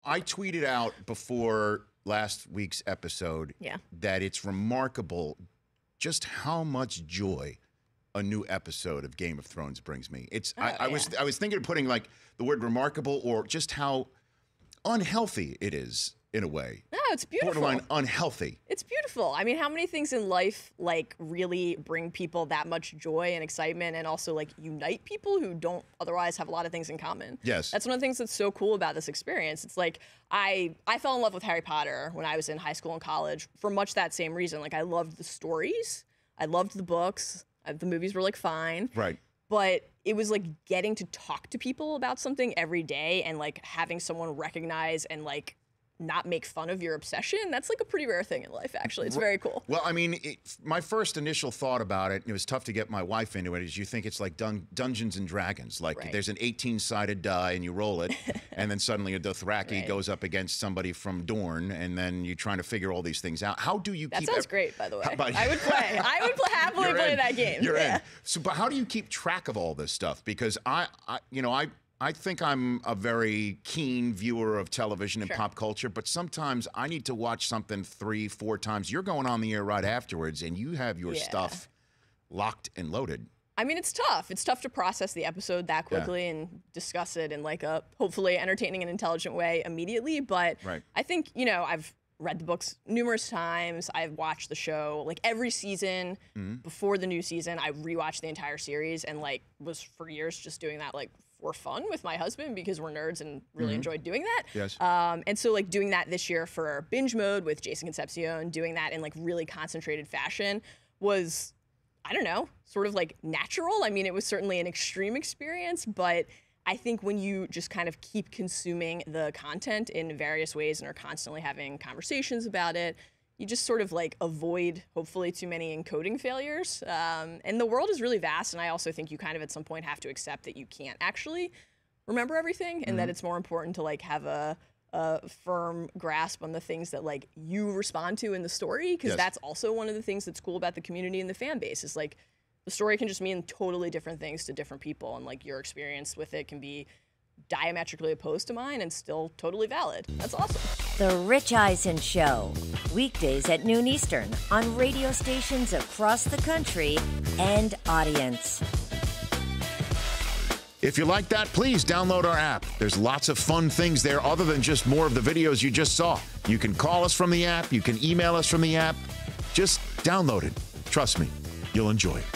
I tweeted out before last week's episode that it's remarkable just how much joy a new episode of Game of Thrones brings me. I was thinking of putting like the word remarkable or just how unhealthy it is in a way. No, it's beautiful. Borderline unhealthy. It's beautiful. I mean, how many things in life like really bring people that much joy and excitement and also like unite people who don't otherwise have a lot of things in common? Yes. That's one of the things that's so cool about this experience. It's like I fell in love with Harry Potter when I was in high school and college for much that same reason. Like I loved the stories. I loved the books. The movies were like fine. Right. But it was like getting to talk to people about something every day and like having someone recognize and like not make fun of your obsession. That's like a pretty rare thing in life, actually. It's very cool. Well, I mean, my first initial thought about it, and it was tough to get my wife into it, is you think it's like Dungeons and Dragons. Like there's an 18-sided die and you roll it, and then suddenly a Dothraki goes up against somebody from Dorne, and then you're trying to figure all these things out. How do you keep... That sounds great, by the way. I would play. I would happily play that game. You're in. So, but how do you keep track of all this stuff? Because I think I'm a very keen viewer of television and pop culture, but sometimes I need to watch something 3-4 times. You're going on the air right afterwards, and you have your stuff locked and loaded. I mean, it's tough. It's tough to process the episode that quickly and discuss it in like a hopefully entertaining and intelligent way immediately. But I think, I've read the books numerous times. I've watched the show like every season. Before the new season, I rewatched the entire series and like was for years just doing that like for fun with my husband because we're nerds and really enjoyed doing that. Yes. And so like doing that this year for binge mode with Jason Concepcion, doing that in like really concentrated fashion was, I don't know, sort of like natural. I mean, it was certainly an extreme experience, but I think when you just kind of keep consuming the content in various ways and are constantly having conversations about it, you just sort of like avoid, hopefully, too many encoding failures. And the world is really vast, and I also think you kind of at some point have to accept that you can't actually remember everything, and that it's more important to like have a firm grasp on the things that like you respond to in the story, because that's also one of the things that's cool about the community and the fan base is like the story can just mean totally different things to different people, and like your experience with it can be diametrically opposed to mine and still totally valid. That's awesome. The Rich Eisen Show, weekdays at noon Eastern on radio stations across the country and audience. If you like that, please download our app. There's lots of fun things there other than just more of the videos you just saw. You can call us from the app. You can email us from the app. Just download it. Trust me, you'll enjoy it.